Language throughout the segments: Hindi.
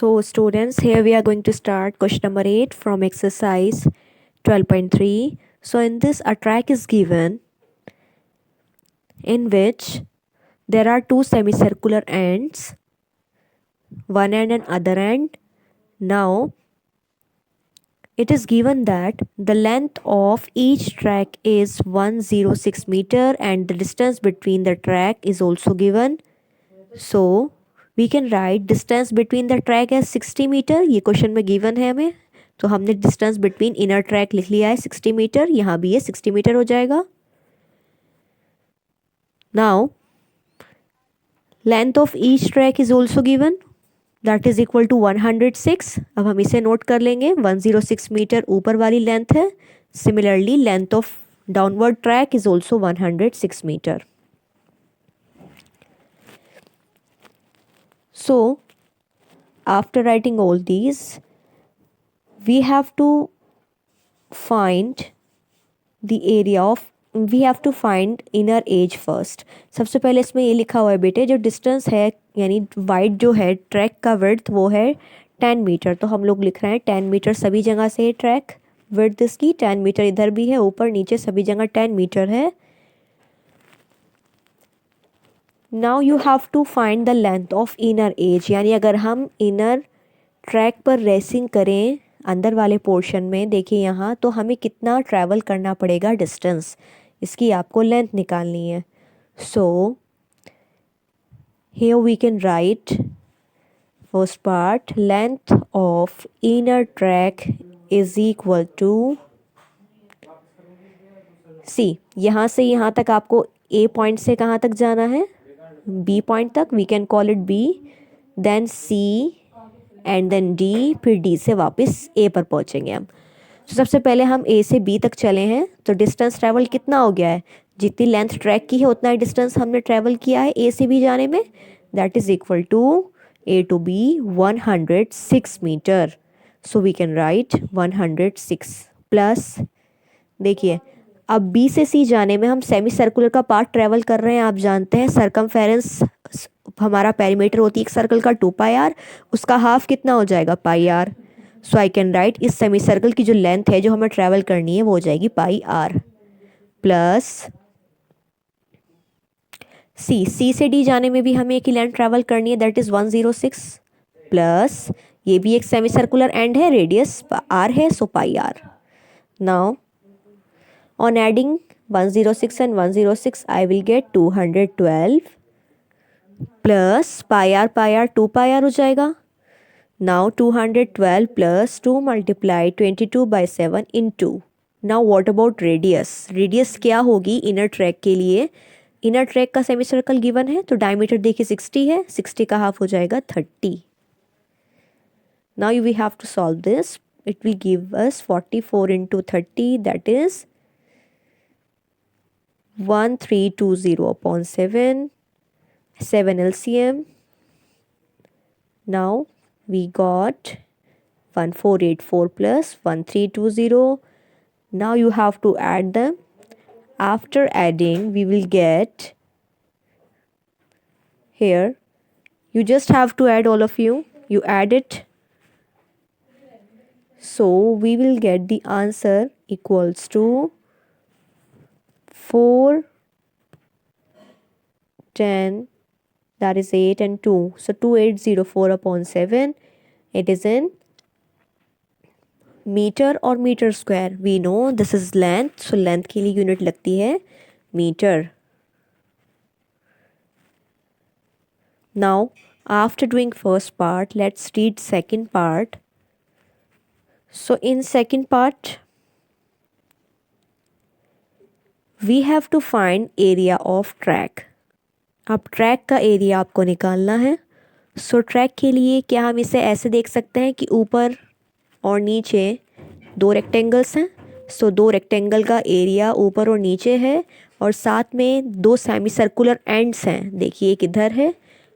So students, here we are going to start question number 8 from exercise 12.3. So in this, a track is given in which there are two semicircular ends, one end and other end. Now it is given that the length of each track is 106 meter and the distance between the track is also given. So we can write distance between the track as 60 metre. ये क्वेश्चन में गिवन है हमें, तो हमने डिस्टेंस बिटवीन इनर ट्रैक लिख लिया है 60 मीटर. यहाँ भी ये 60 मीटर हो जाएगा. Now length of each track is also given, that is equal to 106. अब हम इसे नोट कर लेंगे. 106 मीटर ऊपर वाली लेंथ है. Similarly length of downward track is also 106 metre. So after writing all these, we have to find inner edge first. सबसे पहले इसमें ये लिखा हुआ है बेटे, जो डिस्टेंस है यानी वाइड जो है ट्रैक का विड्थ वो है 10 मीटर. तो हम लोग लिख रहे हैं 10 मीटर सभी जगह से है. ट्रैक विड्थ इसकी 10 मीटर इधर भी है, ऊपर नीचे सभी जगह 10 मीटर है. Now you have to find the length of inner edge, यानी अगर हम इनर ट्रैक पर रेसिंग करें अंदर वाले पोर्शन में, देखिए यहाँ, तो हमें कितना ट्रैवल करना पड़ेगा डिस्टेंस, इसकी आपको लेंथ निकालनी है. So here we can write first part, length of inner track is equal to C. यहाँ से यहाँ तक आपको ए पॉइंट से कहाँ तक जाना है, बी पॉइंट तक. We can call it B, then C and then D, फिर डी से वापस ए पर पहुंचेंगे हम. तो सबसे पहले हम ए से बी तक चले हैं, तो डिस्टेंस ट्रैवल कितना हो गया है, जितनी लेंथ ट्रैक की है उतना ही डिस्टेंस हमने ट्रैवल किया है ए से बी जाने में. That is equal to A to B 106 metre. So we can write 106 plus, देखिए अब बी से सी जाने में हम सेमी सर्कुलर का पार्ट ट्रेवल कर रहे हैं. आप जानते हैं सरकमफेरेंस हमारा पेरीमीटर होती है एक सर्कल का 2 पाई आर, उसका हाफ कितना हो जाएगा, pi R. So I can write इस सेमी सर्कल की जो लेंथ है जो हमें ट्रेवल करनी है वो हो जाएगी पाई आर. प्लस सी से डी जाने में भी हमें एक ही लेंथ ट्रेवल करनी है, दैट इज 106. प्लस ये भी एक सेमी सर्कुलर एंड है, रेडियस आर है, सो पाई are. Now on adding 106 and 106 I will get 212 plus pi r 2 pi r हो जाएगा. Now 212 plus 2 multiply 22 by 7 into. Now what about radius? Radius क्या होगी इनर ट्रैक के लिए, इनर ट्रैक का सेमी सर्कल गिवन है, तो डायमीटर देखिए 60 है, 60 का हाफ हो जाएगा 30. Now we have to solve this. It will give us 44 into 30, that is 1320 upon 7 LCM. Now we got 1484 plus 1320. Now you have to add them. After adding we will get, here you just have to add, all of you add it. So we will get the answer equals to 4, 10, that is 8 and 2. So 2804 upon 7. It is in meter or meter square. We know this is length, so length के लिए यूनिट लगती है meter. Now after doing first part, let's read second part. So in second part we have to find area of track. अब ट्रैक का एरिया आपको निकालना है. सो ट्रैक के लिए क्या हम इसे ऐसे देख सकते हैं कि ऊपर और नीचे दो रेक्टेंगल्स हैं. सो दो रेक्टेंगल का एरिया ऊपर और नीचे है, और साथ में दो सेमी सर्कुलर एंड्स हैं. देखिए एक इधर है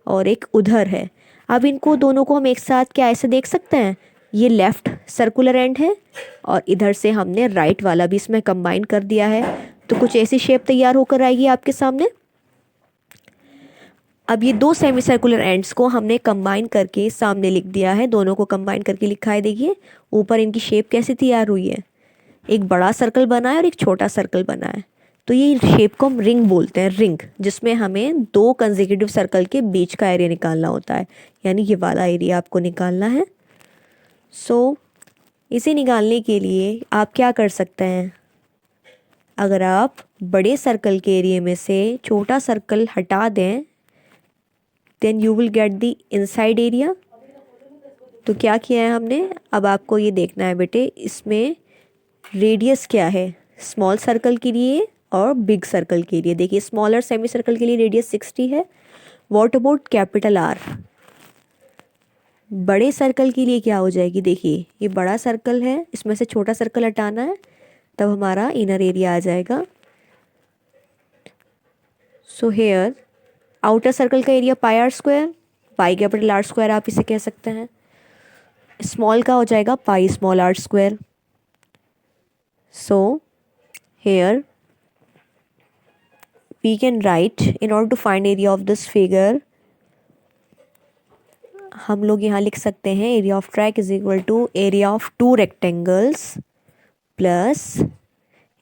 और एक उधर है. अब इनको दोनों को हम एक साथ क्या ऐसे देख सकते हैं, ये लेफ़्ट सर्कुलर एंड है और इधर से हमने राइट वाला भी इसमें कंबाइन कर दिया है. तो कुछ ऐसी शेप तैयार होकर आएगी आपके सामने. अब ये दो सेमी सर्कुलर एंड्स को हमने कंबाइन करके सामने लिख दिया है, दोनों को कंबाइन करके लिखा है। देखिए ऊपर इनकी शेप कैसे तैयार हुई है, एक बड़ा सर्कल बना है और एक छोटा सर्कल बना है। तो ये शेप को हम रिंग बोलते हैं, रिंग, जिसमें हमें दो कंसेक्यूटिव सर्कल के बीच का एरिया निकालना होता है, यानी ये वाला एरिया आपको निकालना है। सो इसे निकालने के लिए आप क्या कर सकते हैं, अगर आप बड़े सर्कल के एरिया में से छोटा सर्कल हटा दें then you will get the inside area. तो क्या किया है हमने, अब आपको ये देखना है बेटे, इसमें रेडियस क्या है स्मॉल सर्कल के लिए और बिग सर्कल के लिए। देखिए स्मॉलर सेमी सर्कल के लिए रेडियस 60 है। व्हाट अबाउट कैपिटल आर, बड़े सर्कल के लिए क्या हो जाएगी, देखिए ये बड़ा सर्कल है, इसमें से छोटा सर्कल हटाना है, तब हमारा इनर एरिया आ जाएगा। सो हेयर आउटर सर्कल का area pi R square, pi capital R square आप इसे कह सकते हैं। स्मॉल का हो जाएगा pi small R square. So here we can write in order to find area of this figure, हम लोग यहाँ लिख सकते हैं area of track is equal to area of two rectangles plus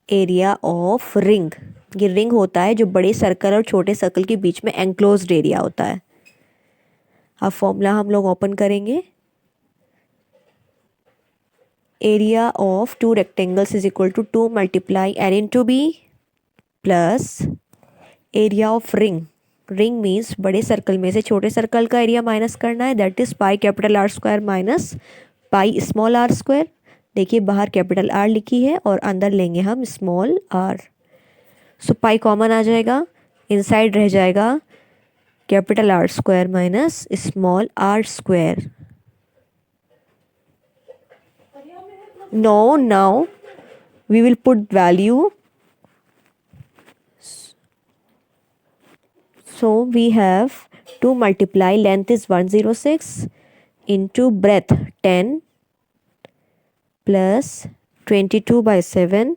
area of ring. ये रिंग होता है जो बड़े सर्कल और छोटे सर्कल के बीच में एंक्लोज्ड एरिया होता है। अब फॉर्मूला हम लोग ओपन करेंगे, area of two rectangles is equal to 2 multiply N into B plus area of ring, ring means बड़े सर्कल में से छोटे सर्कल का एरिया माइनस करना है, that is pi capital R square minus pi small R square. देखिए बाहर कैपिटल आर लिखी है और अंदर लेंगे हम small R. So pi common आ जाएगा, इनसाइड रह जाएगा capital R square minus small R square. now we will put value. So we have 2 multiply length is 106 into breadth 10 plus 22 by 7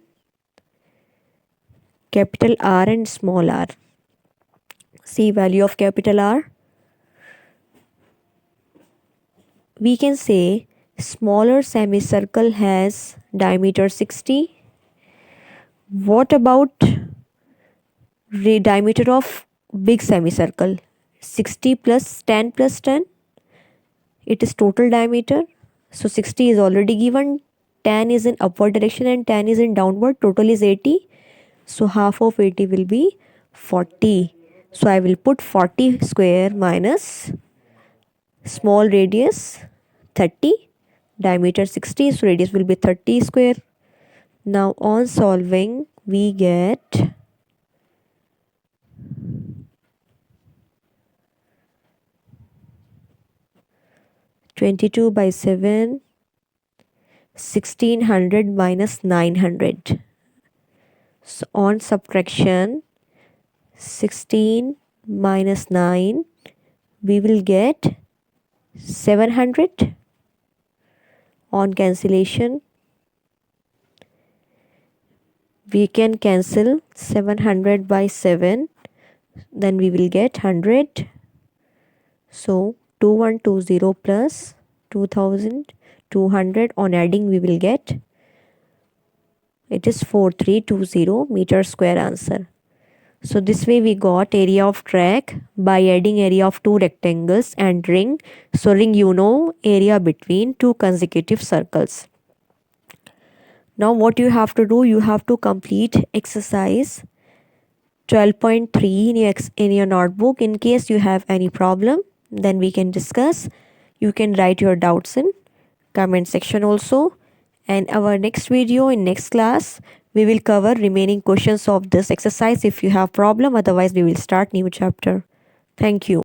capital R and small r. See value of capital R. We can say smaller semicircle has diameter 60. What about diameter of big semicircle? 60 plus 10 plus 10, it is total diameter. So 60 is already given, 10 is in upward direction and 10 is in downward, total is 80. So half of 80 will be 40. So I will put 40 square minus small radius 30, diameter 60, so radius will be 30 square. Now on solving we get 22 by 7, 1600 minus 900. So on subtraction 16 minus 9 we will get 700. On cancellation we can cancel 700 by 7, then we will get 100. So 2120 plus 2200, on adding we will get, it is 4320 meter square answer. So this way we got area of track by adding area of two rectangles and ring. So ring, you know, area between two consecutive circles. Now what you have to do, you have to complete exercise 12.3 in your notebook. In case you have any problem, then we can discuss. You can write your doubts in comment section also. And our next video in next class, we will cover remaining questions of this exercise if you have problem. Otherwise, we will start new chapter. Thank you.